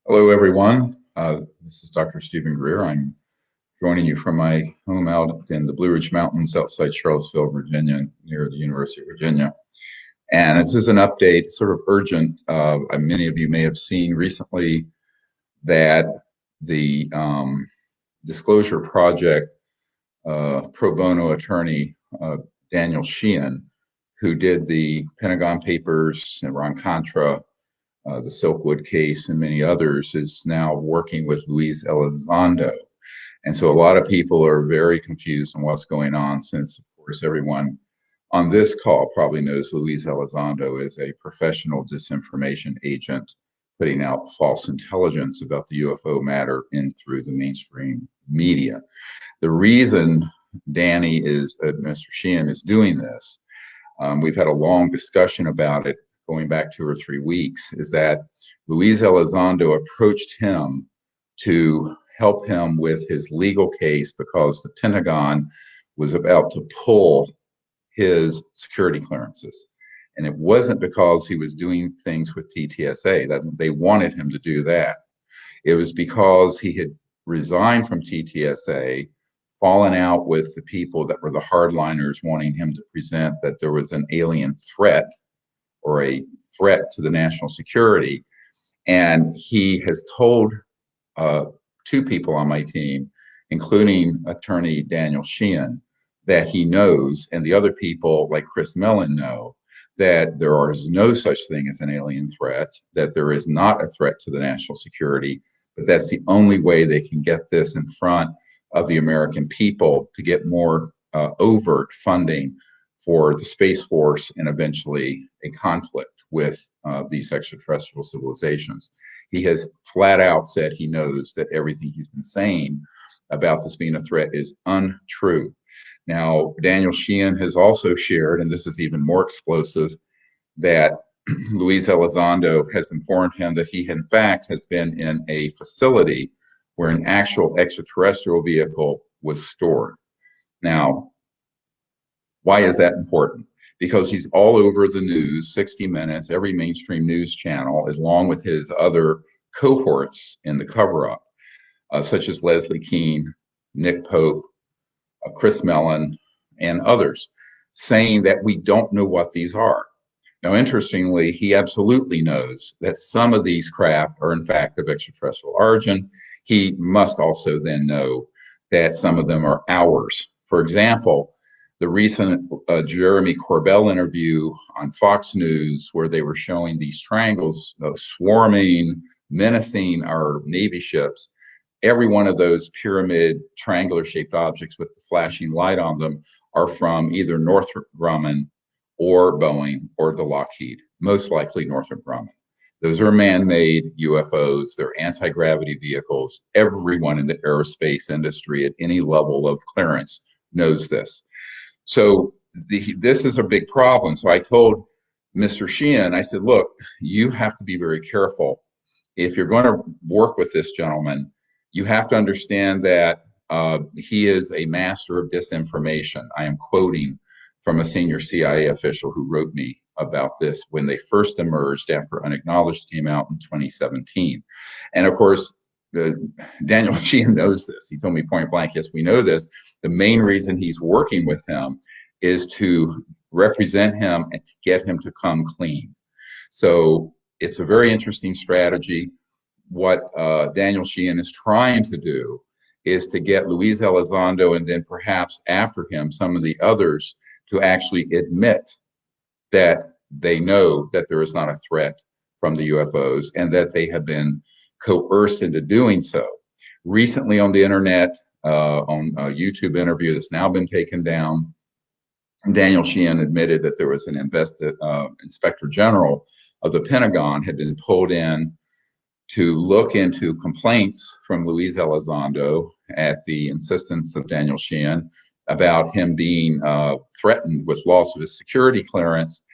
Hello, everyone. This is Dr. Steven Greer. I'm joining you from my home out in the Blue Ridge Mountains outside Charlottesville, Virginia, near the University of Virginia. And this is an update, sort of urgent. Many of you may have seen recently that the Disclosure Project pro bono attorney, Daniel Sheehan, who did the Pentagon Papers, Iran-Contra, the Silkwood case, and many others, is now working with Luis Elizondo. And so a lot of people are very confused on what's going on, since, of course, everyone on this call probably knows Luis Elizondo is a professional disinformation agent putting out false intelligence about the UFO matter in through the mainstream media. The reason Mr. Sheehan is doing this, we've had a long discussion about it going back 2 or 3 weeks, is that Luis Elizondo approached him to help him with his legal case because the Pentagon was about to pull his security clearances. And it wasn't because he was doing things with TTSA, that they wanted him to do that. It was because he had resigned from TTSA, fallen out with the people that were the hardliners wanting him to present that there was an alien threat or a threat to the national security. And he has told 2 people on my team, including attorney Daniel Sheehan, that he knows, and the other people like Chris Mellon know, that there is no such thing as an alien threat, that there is not a threat to the national security, but that's the only way they can get this in front of the American people to get more overt funding for the Space Force and eventually a conflict with these extraterrestrial civilizations. He has flat out said he knows that everything he's been saying about this being a threat is untrue. Now, Daniel Sheehan has also shared, and this is even more explosive, that Luis Elizondo has informed him that he, in fact, has been in a facility where an actual extraterrestrial vehicle was stored. Now, why is that important? Because he's all over the news, 60 Minutes, every mainstream news channel, along with his other cohorts in the cover-up, such as Leslie Kean, Nick Pope, Chris Mellon, and others, saying that we don't know what these are. Now, interestingly, he absolutely knows that some of these craft are, in fact, of extraterrestrial origin. He must also then know that some of them are ours. For example, the recent Jeremy Corbell interview on Fox News, where they were showing these triangles swarming, menacing our Navy ships. Every one of those pyramid, triangular-shaped objects with the flashing light on them are from either Northrop Grumman or Boeing or the Lockheed, most likely Northrop Grumman. Those are man-made UFOs. They're anti-gravity vehicles. Everyone in the aerospace industry at any level of clearance knows this. So this is a big problem. So I told Mr. Sheehan, I said, look, you have to be very careful. If you're going to work with this gentleman, you have to understand that he is a master of disinformation. I am quoting from a senior CIA official who wrote me about this when they first emerged after Unacknowledged came out in 2017. And of course, Daniel Sheehan knows this. He told me point blank, yes, we know this. The main reason he's working with him is to represent him and to get him to come clean. So it's a very interesting strategy. What Daniel Sheehan is trying to do is to get Luis Elizondo, and then perhaps after him some of the others, to actually admit that they know that there is not a threat from the UFOs and that they have been coerced into doing so. Recently on the internet, on a YouTube interview that's now been taken down, Daniel Sheehan admitted that there was an inspector general of the Pentagon had been pulled in to look into complaints from Luis Elizondo at the insistence of Daniel Sheehan about him being threatened with loss of his security clearance,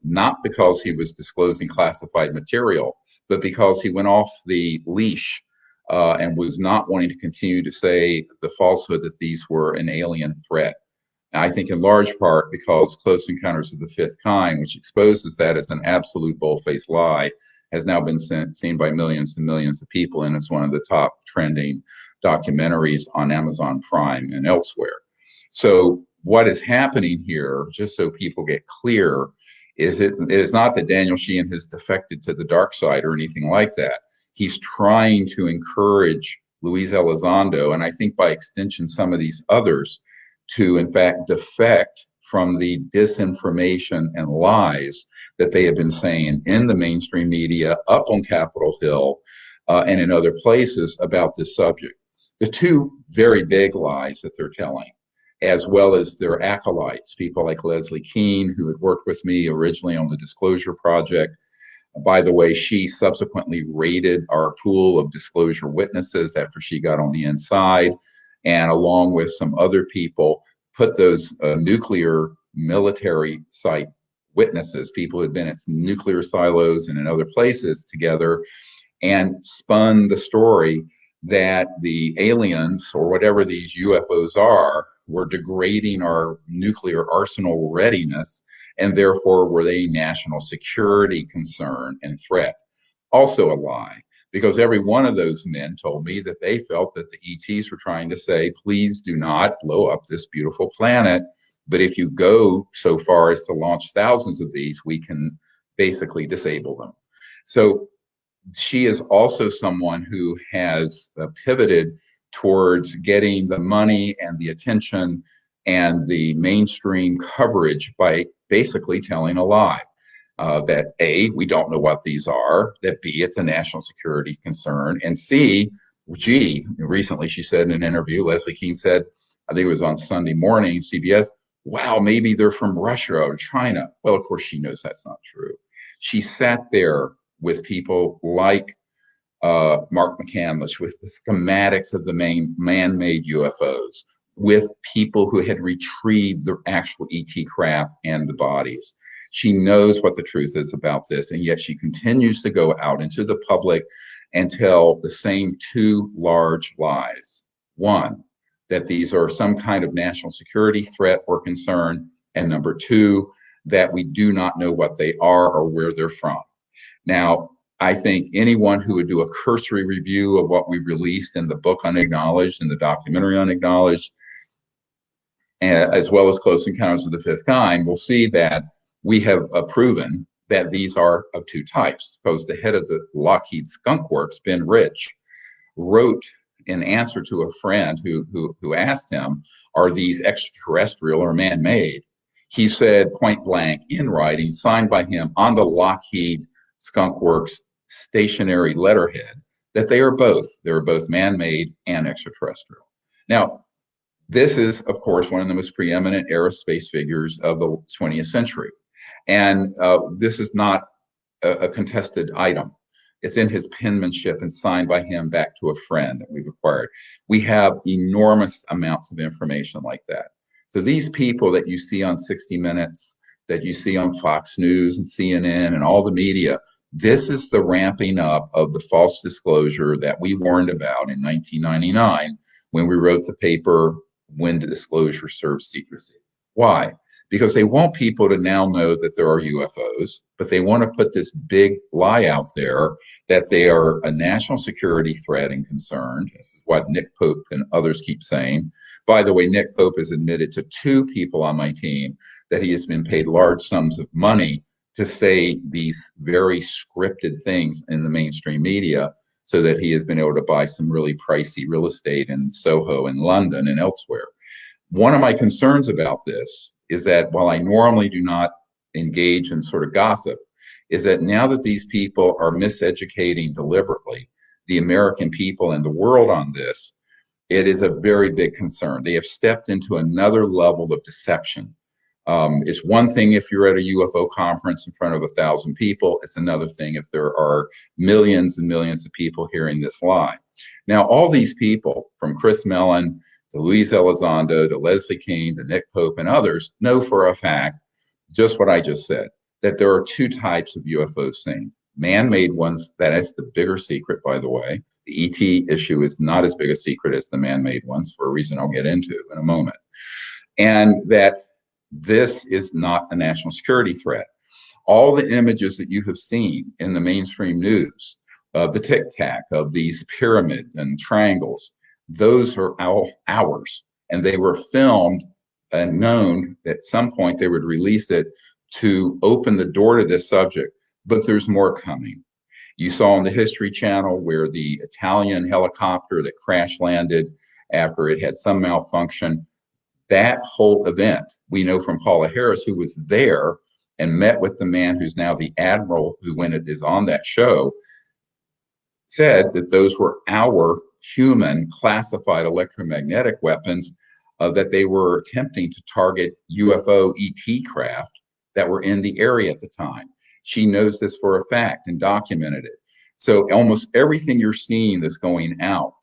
not because he was disclosing classified material, but because he went off the leash and was not wanting to continue to say the falsehood that these were an alien threat. And I think in large part because Close Encounters of the Fifth Kind, which exposes that as an absolute bold-faced lie, has now been seen by millions and millions of people, and it's one of the top trending documentaries on Amazon Prime and elsewhere. So what is happening here, just so people get clear, is it is not that Daniel Sheehan has defected to the dark side or anything like that. He's trying to encourage Luis Elizondo, and I think by extension some of these others, to in fact defect from the disinformation and lies that they have been saying in the mainstream media, up on Capitol Hill, and in other places about this subject. The two very big lies that they're telling, as well as their acolytes, people like Leslie Kean, who had worked with me originally on the Disclosure Project. By the way, she subsequently raided our pool of disclosure witnesses after she got on the inside, and along with some other people, put those nuclear military site witnesses, people who had been at nuclear silos and in other places, together, and spun the story that the aliens, or whatever these UFOs are, were degrading our nuclear arsenal readiness, and therefore were they a national security concern and threat. Also a lie, because every one of those men told me that they felt that the ETs were trying to say, please do not blow up this beautiful planet, but if you go so far as to launch thousands of these, we can basically disable them. So she is also someone who has pivoted towards getting the money and the attention and the mainstream coverage by basically telling a lie. That A, we don't know what these are, that B, it's a national security concern, and C, G, recently she said in an interview, Leslie Kean said, I think it was on Sunday morning, CBS, wow, maybe they're from Russia or China. Well, of course she knows that's not true. She sat there with people like Mark McCandless, with the schematics of the main man-made UFOs, with people who had retrieved the actual ET craft and the bodies. She knows what the truth is about this, and yet she continues to go out into the public and tell the same two large lies. One, that these are some kind of national security threat or concern, and number two, that we do not know what they are or where they're from. Now, I think anyone who would do a cursory review of what we released in the book Unacknowledged and the documentary Unacknowledged, as well as Close Encounters of the Fifth Kind, will see that we have proven that these are of two types. Because the head of the Lockheed Skunk Works, Ben Rich, wrote in answer to a friend who asked him, are these extraterrestrial or man-made? He said point blank in writing, signed by him on the Lockheed Skunk Works stationary letterhead, that they are both. They're both man-made and extraterrestrial. Now, this is, of course, one of the most preeminent aerospace figures of the 20th century. And this is not a contested item. It's in his penmanship and signed by him back to a friend that we've acquired. We have enormous amounts of information like that. So these people that you see on 60 Minutes, that you see on Fox News and CNN and all the media, this is the ramping up of the false disclosure that we warned about in 1999 when we wrote the paper, When Disclosure Serves Secrecy. Why? Because they want people to now know that there are UFOs, but they want to put this big lie out there that they are a national security threat and concern. This is what Nick Pope and others keep saying. By the way, Nick Pope has admitted to two people on my team that he has been paid large sums of money to say these very scripted things in the mainstream media so that he has been able to buy some really pricey real estate in Soho in London and elsewhere. One of my concerns about this is that while I normally do not engage in sort of gossip, is that now that these people are miseducating deliberately the American people and the world on this, it is a very big concern. They have stepped into another level of deception. It's one thing if you're at a UFO conference in front of 1,000 people. It's another thing if there are millions and millions of people hearing this lie. Now, all these people, from Chris Mellon to Luis Elizondo to Leslie Kean to Nick Pope and others, know for a fact just what I just said, that there are two types of UFOs seen. Man-made ones, that is the bigger secret, by the way. The ET issue is not as big a secret as the man-made ones, for a reason I'll get into in a moment. And that this is not a national security threat. all the images that you have seen in the mainstream news of the tic tac, of these pyramids and triangles, those are ours. And they were filmed and known that at some point they would release it to open the door to this subject. But there's more coming. You saw on the History Channel where the Italian helicopter that crash landed after it had some malfunction. That whole event, we know from Paula Harris, who was there and met with the man who's now the admiral who, when it is on that show, said that those were our human classified electromagnetic weapons, that they were attempting to target UFO ET craft that were in the area at the time. She knows this for a fact and documented it. So almost everything you're seeing that's going out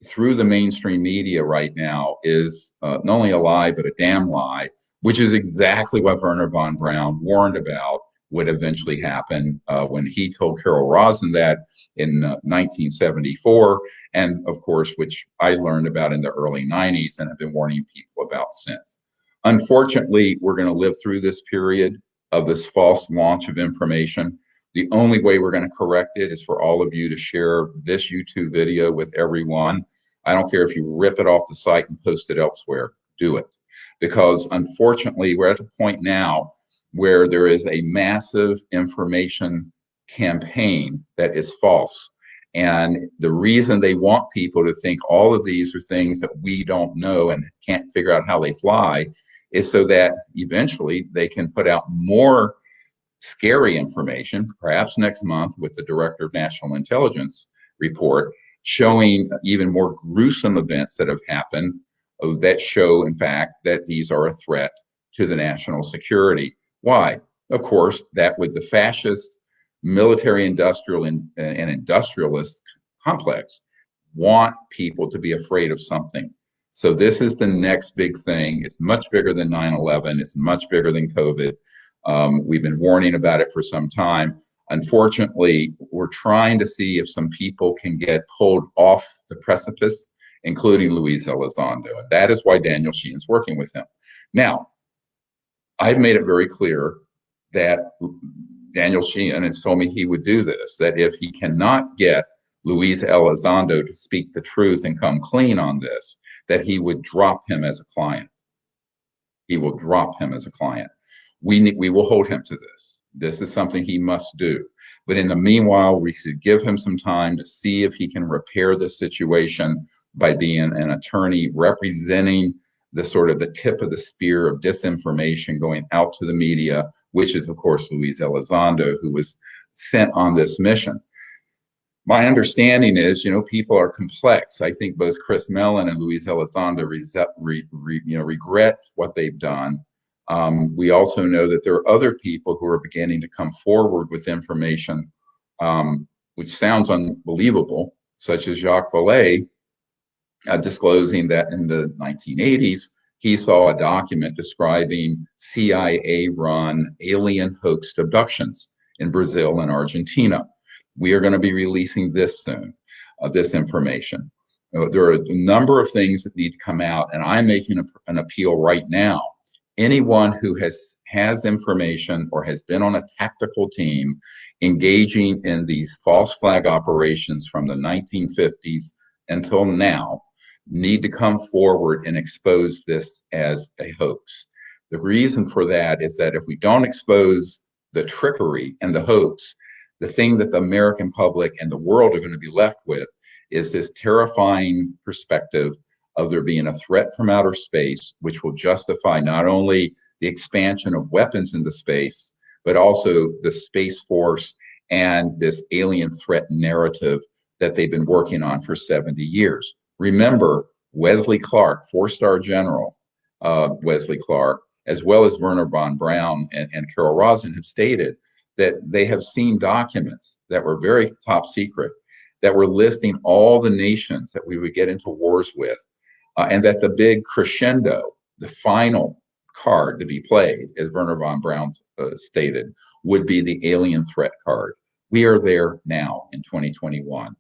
through the mainstream media right now is not only a lie, but a damn lie, which is exactly what Wernher von Braun warned about would eventually happen when he told Carol Rosin that in 1974, and of course, which I learned about in the early 90s and have been warning people about since. Unfortunately, we're going to live through this period of this false launch of information. The only way we're going to correct it is for all of you to share this YouTube video with everyone. I don't care if you rip it off the site and post it elsewhere, do it. Because unfortunately, we're at a point now where there is a massive information campaign that is false. And the reason they want people to think all of these are things that we don't know and can't figure out how they fly is so that eventually they can put out more scary information, perhaps next month with the Director of National Intelligence report, showing even more gruesome events that have happened that show, in fact, that these are a threat to the national security. Why? Of course, that with the fascist military industrial and industrialist complex want people to be afraid of something. So this is the next big thing. It's much bigger than 9/11. It's much bigger than COVID. We've been warning about it for some time. Unfortunately, we're trying to see if some people can get pulled off the precipice, including Luis Elizondo. And that is why Daniel Sheehan's working with him. Now, I've made it very clear that Daniel Sheehan has told me he would do this, that if he cannot get Luis Elizondo to speak the truth and come clean on this, that he would drop him as a client. He will drop him as a client. We will hold him to this. This is something he must do. But in the meanwhile, we should give him some time to see if he can repair the situation by being an attorney representing the sort of the tip of the spear of disinformation going out to the media, which is, of course, Luis Elizondo, who was sent on this mission. My understanding is, people are complex. I think both Chris Mellon and Luis Elizondo regret what they've done. We also know that there are other people who are beginning to come forward with information, which sounds unbelievable, such as Jacques Vallée, disclosing that in the 1980s, he saw a document describing CIA-run alien hoaxed abductions in Brazil and Argentina. We are going to be releasing this soon, this information. There are a number of things that need to come out, and I'm making an appeal right now. Anyone who has information or has been on a tactical team engaging in these false flag operations from the 1950s until now need to come forward and expose this as a hoax. The reason for that is that if we don't expose the trickery and the hoax, the thing that the American public and the world are going to be left with is this terrifying perspective of there being a threat from outer space, which will justify not only the expansion of weapons into space, but also the Space Force and this alien threat narrative that they've been working on for 70 years. Remember, Wesley Clark, four-star general Wesley Clark, as well as Wernher von Braun and Carol Rosin have stated that they have seen documents that were very top secret that were listing all the nations that we would get into wars with, and that the big crescendo, the final card to be played, as Wernher von Braun stated, would be the alien threat card. We are there now in 2021,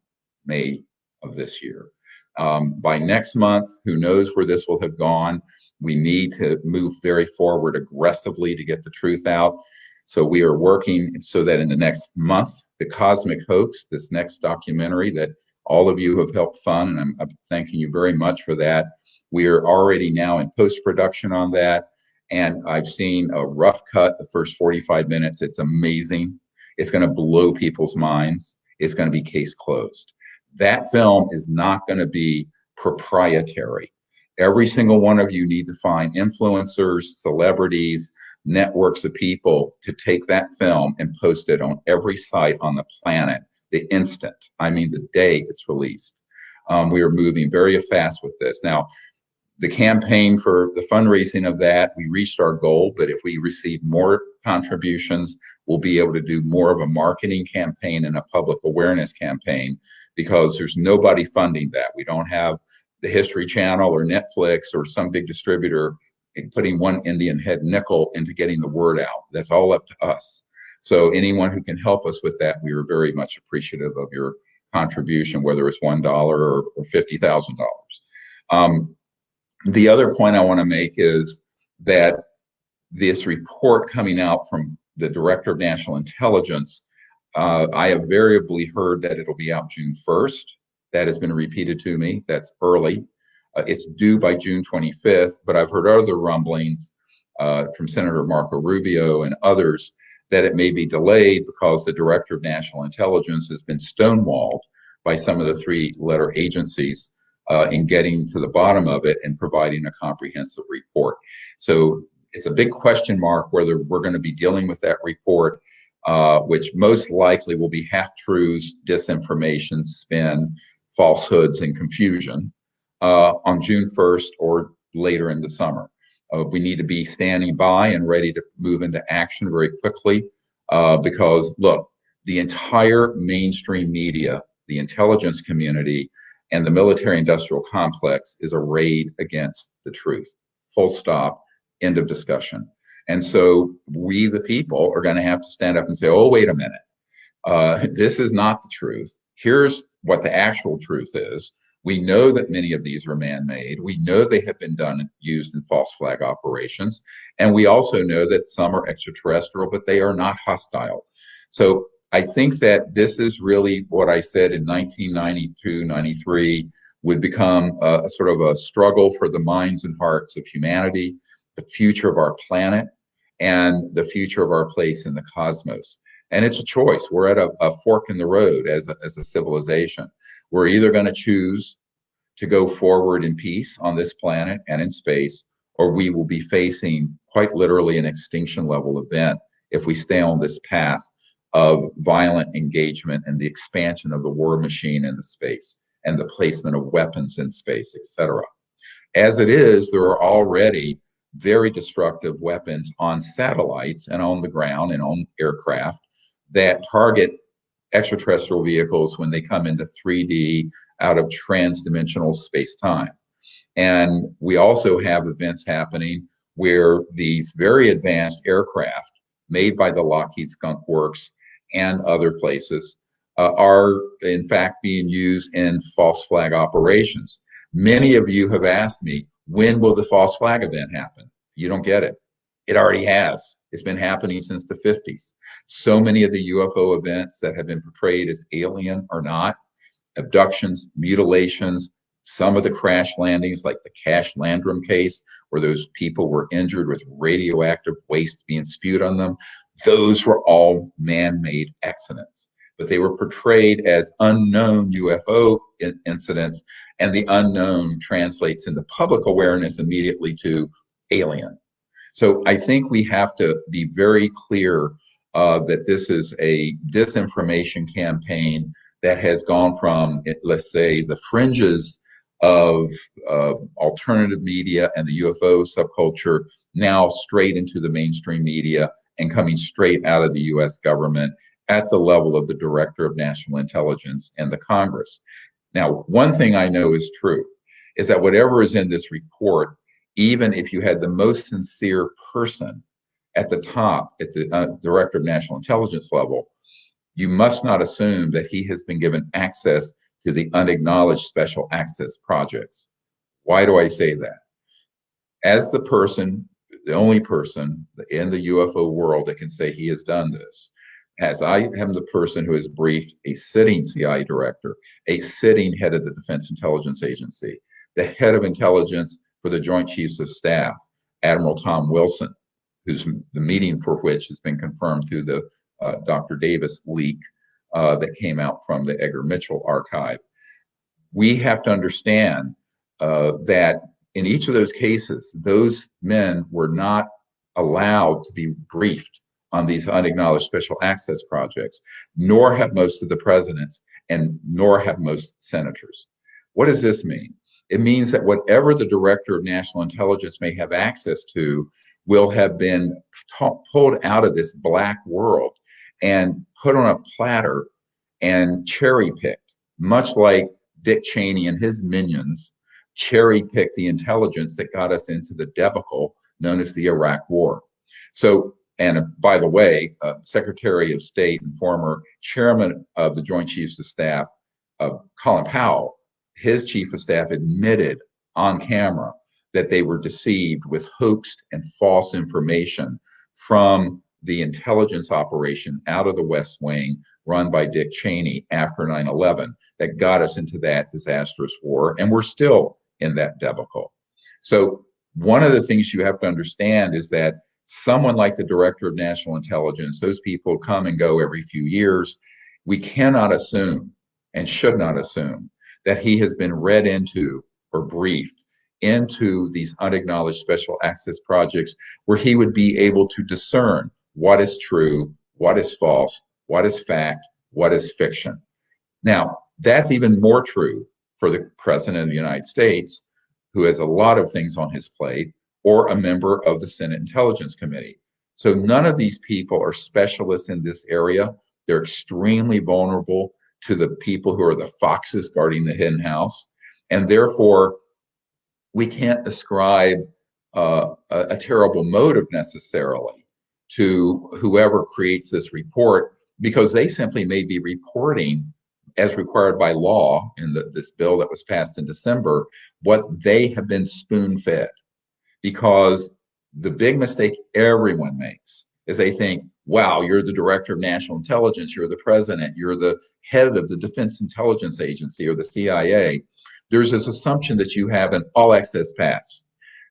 May of this year. By next month, who knows where this will have gone. We need to move very forward aggressively to get the truth out. So we are working so that in the next month, the Cosmic Hoax, this next documentary that all of you have helped fund, and I'm thanking you very much for that. We are already now in post-production on that, and I've seen a rough cut, the first 45 minutes. It's amazing. It's going to blow people's minds. It's going to be case closed. That film is not going to be proprietary. Every single one of you need to find influencers, celebrities, networks of people to take that film and post it on every site on the planet the instant, I mean the day it's released. We are moving very fast with this. Now, the campaign for the fundraising of that, we reached our goal, but if we receive more contributions, we'll be able to do more of a marketing campaign and a public awareness campaign, because there's nobody funding that. We don't have the History Channel or Netflix or some big distributor putting one Indian head nickel into getting the word out. That's all up to us. So anyone who can help us with that, we are very much appreciative of your contribution, whether it's $1 or $50,000. The other point I want to make is that this report coming out from the Director of National Intelligence, I have variably heard that it'll be out June 1st. That has been repeated to me. That's early. It's due by June 25th, but I've heard other rumblings from Senator Marco Rubio and others that it may be delayed because the Director of National Intelligence has been stonewalled by some of the three-letter agencies in getting to the bottom of it and providing a comprehensive report. So it's a big question mark whether we're going to be dealing with that report, which most likely will be half-truths, disinformation, spin, falsehoods, and confusion on June 1st or later in the summer. We need to be standing by and ready to move into action very quickly because, look, the entire mainstream media, the intelligence community, and the military-industrial complex is arrayed against the truth. Full stop, end of discussion. And so we, the people, are going to have to stand up and say, oh, wait a minute. This is not the truth. Here's what the actual truth is. We know that many of these are man-made. We know they have been used in false flag operations. And we also know that some are extraterrestrial, but they are not hostile. So I think that this is really what I said in 1992, 93 would become a sort of a struggle for the minds and hearts of humanity, the future of our planet, and the future of our place in the cosmos. And it's a choice. We're at a fork in the road as a civilization. We're either going to choose to go forward in peace on this planet and in space, or we will be facing quite literally an extinction level event if we stay on this path of violent engagement and the expansion of the war machine in the space and the placement of weapons in space, etc. As it is, there are already very destructive weapons on satellites and on the ground and on aircraft that target extraterrestrial vehicles when they come into 3D out of trans-dimensional space-time. And we also have events happening where these very advanced aircraft made by the Lockheed Skunk Works and other places are in fact being used in false flag operations. Many of you have asked me, when will the false flag event happen? You don't get it. It already has. It's been happening since the 50s. So many of the UFO events that have been portrayed as alien or not, abductions, mutilations, some of the crash landings, like the Cash Landrum case, where those people were injured with radioactive waste being spewed on them, those were all man-made accidents. But they were portrayed as unknown UFO incidents, and the unknown translates into public awareness immediately to alien. So I think we have to be very clear that this is a disinformation campaign that has gone from, let's say, the fringes of alternative media and the UFO subculture now straight into the mainstream media and coming straight out of the US government at the level of the Director of National Intelligence and the Congress. Now, one thing I know is true is that whatever is in this report, even if you had the most sincere person at the top, at the Director of National Intelligence level, you must not assume that he has been given access to the unacknowledged special access projects. Why do I say that? As the person the only person in the UFO world that can say he has done this. As I am the person who has briefed a sitting CIA director, a sitting head of the Defense Intelligence Agency, the head of intelligence for the Joint Chiefs of Staff, Admiral Tom Wilson, who's the meeting for which has been confirmed through the Dr. Davis leak that came out from the Edgar Mitchell archive. We have to understand that in each of those cases, those men were not allowed to be briefed on these unacknowledged special access projects, nor have most of the presidents, and nor have most senators. What does this mean? It means that whatever the director of national intelligence may have access to will have been pulled out of this black world and put on a platter and cherry picked, much like Dick Cheney and his minions cherry picked the intelligence that got us into the debacle known as the Iraq War. So, and by the way, Secretary of State and former chairman of the Joint Chiefs of Staff, Colin Powell, his chief of staff admitted on camera that they were deceived with hoaxed and false information from the intelligence operation out of the West Wing run by Dick Cheney after 9/11 that got us into that disastrous war. And we're still in that debacle. So one of the things you have to understand is that someone like the director of national intelligence, those people come and go every few years. We cannot assume and should not assume that he has been read into or briefed into these unacknowledged special access projects where he would be able to discern what is true, what is false, what is fact, what is fiction. Now, that's even more true for the President of the United States, who has a lot of things on his plate, or a member of the Senate Intelligence Committee. So none of these people are specialists in this area. They're extremely vulnerable to the people who are the foxes guarding the hen house. And therefore, we can't ascribe a terrible motive necessarily to whoever creates this report, because they simply may be reporting, as required by law in this bill that was passed in December, what they have been spoon-fed. Because the big mistake everyone makes is they think, wow, you're the director of national intelligence, you're the president, you're the head of the Defense Intelligence Agency or the CIA. There's this assumption that you have an all access pass.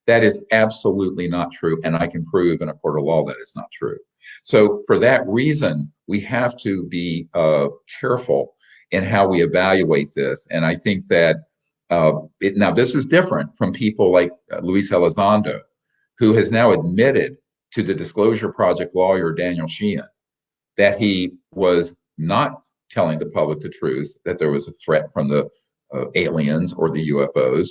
That is absolutely not true. And I can prove in a court of law that it's not true. So for that reason, we have to be careful in how we evaluate this. And I think that now this is different from people like Luis Elizondo, who has now admitted to the Disclosure Project lawyer, Daniel Sheehan, that he was not telling the public the truth, that there was a threat from the aliens or the UFOs.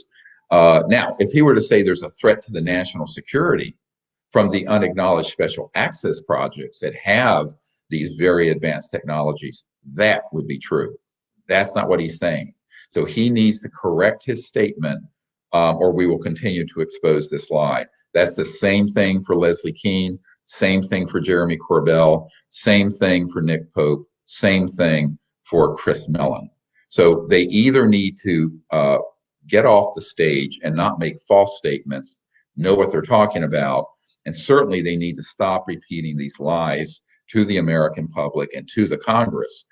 Now, if he were to say there's a threat to the national security from the unacknowledged special access projects that have these very advanced technologies, that would be true. That's not what he's saying. So he needs to correct his statement, or we will continue to expose this lie. That's the same thing for Leslie Kean, same thing for Jeremy Corbell, same thing for Nick Pope, same thing for Chris Mellon. So they either need to get off the stage and not make false statements, know what they're talking about, and certainly they need to stop repeating these lies to the American public and to the Congress,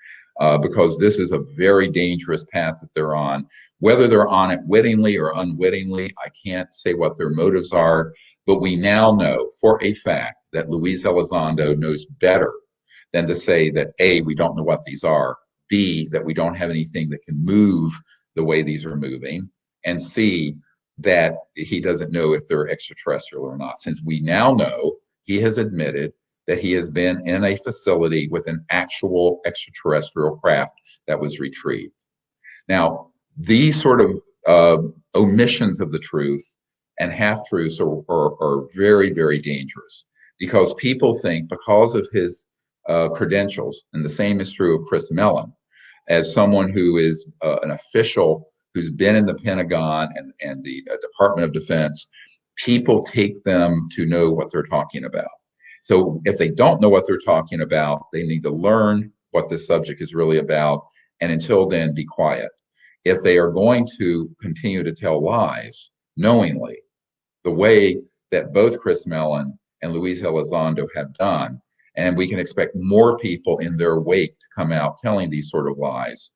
because this is a very dangerous path that they're on. Whether they're on it wittingly or unwittingly, I can't say what their motives are, but we now know for a fact that Luis Elizondo knows better than to say that A, we don't know what these are, B, that we don't have anything that can move the way these are moving, and C, that he doesn't know if they're extraterrestrial or not. Since we now know, he has admitted that he has been in a facility with an actual extraterrestrial craft that was retrieved. Now, these sort of omissions of the truth and half-truths are very, very dangerous, because people think because of his credentials, and the same is true of Chris Mellon, as someone who is an official who's been in the Pentagon and the Department of Defense, people take them to know what they're talking about. So if they don't know what they're talking about, they need to learn what this subject is really about, and until then, be quiet. If they are going to continue to tell lies knowingly, the way that both Chris Mellon and Luis Elizondo have done. And we can expect more people in their wake to come out telling these sort of lies.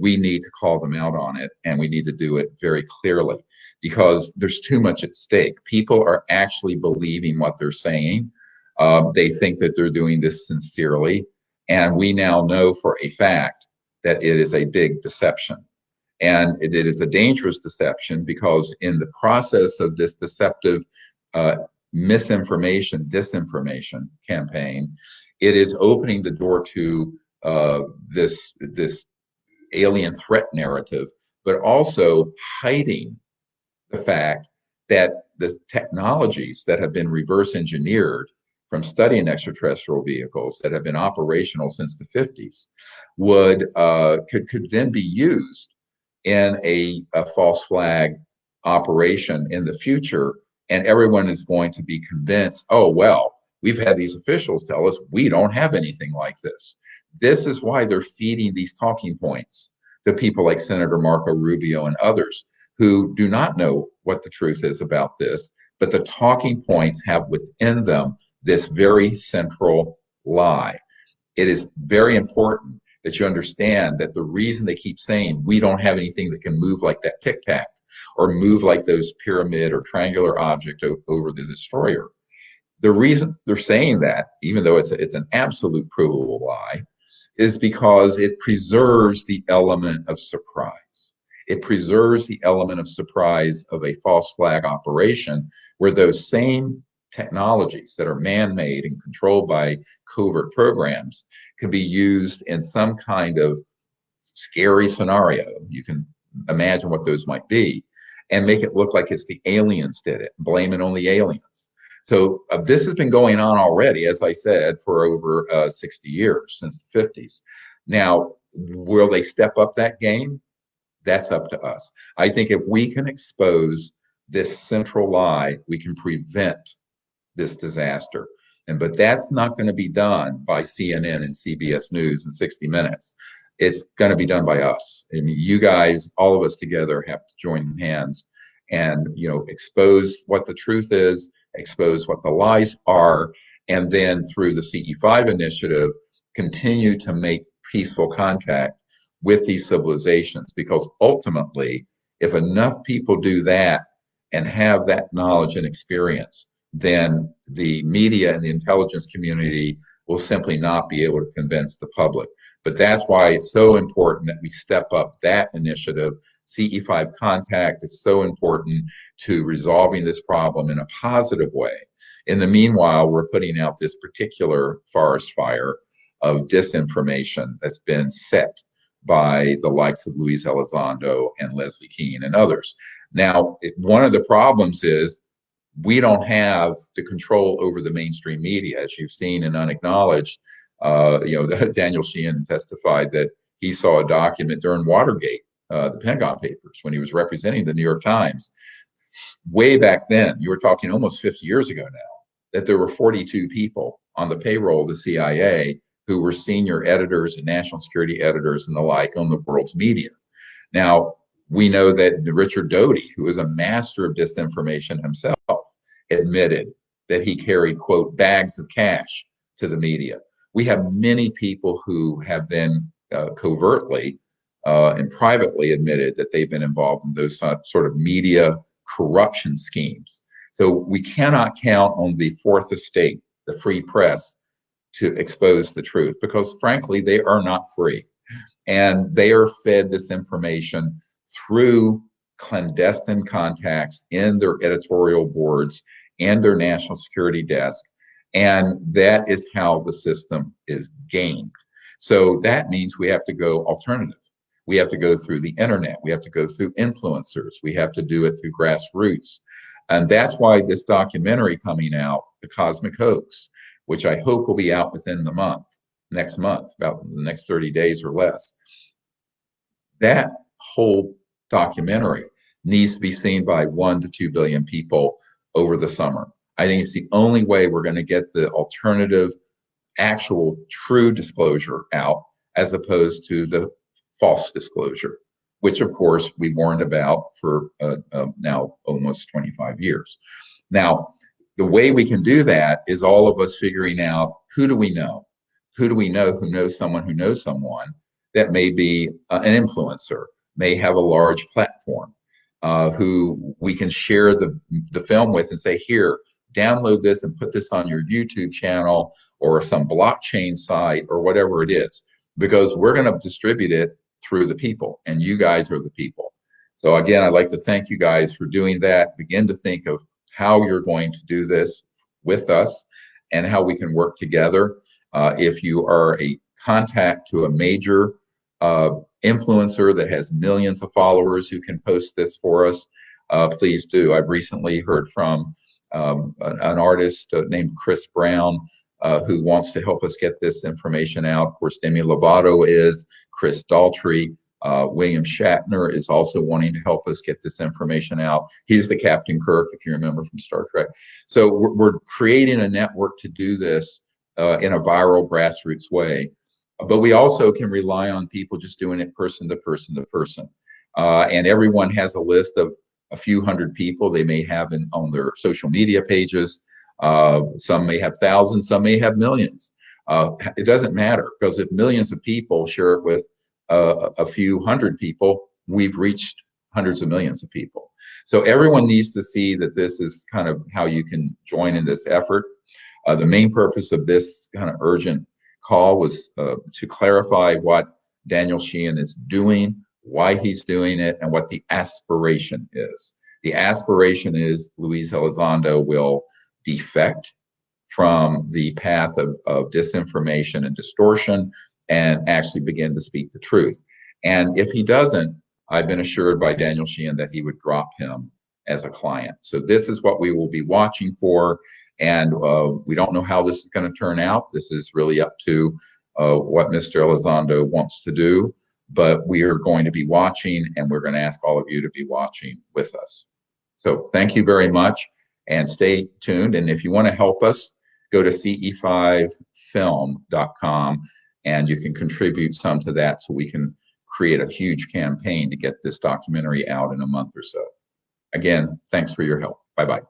We need to call them out on it, and we need to do it very clearly because there's too much at stake. People are actually believing what they're saying. They think that they're doing this sincerely, and we now know for a fact that it is a big deception. And it is a dangerous deception because in the process of this deceptive misinformation, disinformation campaign, it is opening the door to this alien threat narrative, but also hiding the fact that the technologies that have been reverse engineered from studying extraterrestrial vehicles that have been operational since the 50s could then be used in a false flag operation in the future, and everyone is going to be convinced, oh, well, we've had these officials tell us we don't have anything like this. This is why they're feeding these talking points to people like Senator Marco Rubio and others who do not know what the truth is about this, but the talking points have within them this very central lie. It is very important that you understand that the reason they keep saying we don't have anything that can move like that Tic Tac or move like those pyramid or triangular object over the destroyer, the reason they're saying that, even though it's an absolute provable lie, is because it preserves the element of surprise. It preserves the element of surprise of a false flag operation where those same technologies that are man-made and controlled by covert programs can be used in some kind of scary scenario. You can imagine what those might be and make it look like it's the aliens did it, blame it on the aliens. So this has been going on already, as I said, for over 60 years, since the 50s. Now, will they step up that game? That's up to us. I think if we can expose this central lie, we can prevent this disaster. But that's not going to be done by CNN and CBS News and 60 Minutes. It's going to be done by us. I mean, you guys, all of us together, have to join hands and expose what the truth is, expose what the lies are, and then through the CE5 initiative, continue to make peaceful contact with these civilizations. Because ultimately, if enough people do that and have that knowledge and experience, then the media and the intelligence community will simply not be able to convince the public. But that's why it's so important that we step up that initiative. CE5 contact is so important to resolving this problem in a positive way. In the meanwhile, we're putting out this particular forest fire of disinformation that's been set by the likes of Luis Elizondo and Leslie Kean and others. Now, one of the problems is we don't have the control over the mainstream media, as you've seen and unacknowledged. Daniel Sheehan testified that he saw a document during Watergate, the Pentagon Papers, when he was representing the New York Times. Way back then, you were talking almost 50 years ago now, that there were 42 people on the payroll of the CIA who were senior editors and national security editors and the like on the world's media. Now, we know that Richard Doty, who is a master of disinformation himself, admitted that he carried, quote, bags of cash to the media. We have many people who have then covertly and privately admitted that they've been involved in those sort of media corruption schemes. So we cannot count on the fourth estate, the free press, to expose the truth, because frankly, they are not free. And they are fed this information through clandestine contacts in their editorial boards and their national security desk. And that is how the system is gamed. So that means we have to go alternative. We have to go through the internet. We have to go through influencers. We have to do it through grassroots. And that's why this documentary coming out, The Cosmic Hoax, which I hope will be out within the next month, about the next 30 days or less. That whole documentary needs to be seen by 1 to 2 billion people over the summer. I think it's the only way we're going to get the alternative, actual, true disclosure out, as opposed to the false disclosure, which of course we warned about for now almost 25 years. Now, the way we can do that is all of us figuring out, who do we know? Who do we know who knows someone that may be an influencer, may have a large platform, who we can share the film with and say, here, download this and put this on your YouTube channel or some blockchain site or whatever it is, because we're going to distribute it through the people, and you guys are the people. So again, I'd like to thank you guys for doing that. Begin to think of how you're going to do this with us and how we can work together. If you are a contact to a major influencer that has millions of followers who can post this for us, please do. I've recently heard from an artist named Chris Brown, who wants to help us get this information out. Of course, Demi Lovato is, Chris Daltrey, William Shatner is also wanting to help us get this information out. He's the Captain Kirk, if you remember from Star Trek. So we're creating a network to do this in a viral grassroots way. But we also can rely on people just doing it person to person to person. And everyone has a list of a few hundred people they may have on their social media pages. Some may have thousands, some may have millions. It doesn't matter, because if millions of people share it with a few hundred people, we've reached hundreds of millions of people. So everyone needs to see that this is kind of how you can join in this effort. The main purpose of this kind of urgent call was to clarify what Daniel Sheehan is doing, why he's doing it, and what the aspiration is. The aspiration is Luis Elizondo will defect from the path of disinformation and distortion and actually begin to speak the truth. And if he doesn't, I've been assured by Daniel Sheehan that he would drop him as a client. So this is what we will be watching for. And we don't know how this is going to turn out. This is really up to what Mr. Elizondo wants to do. But we are going to be watching, and we're going to ask all of you to be watching with us. So thank you very much, and stay tuned. And if you want to help us, go to ce5film.com, and you can contribute some to that so we can create a huge campaign to get this documentary out in a month or so. Again, thanks for your help. Bye-bye.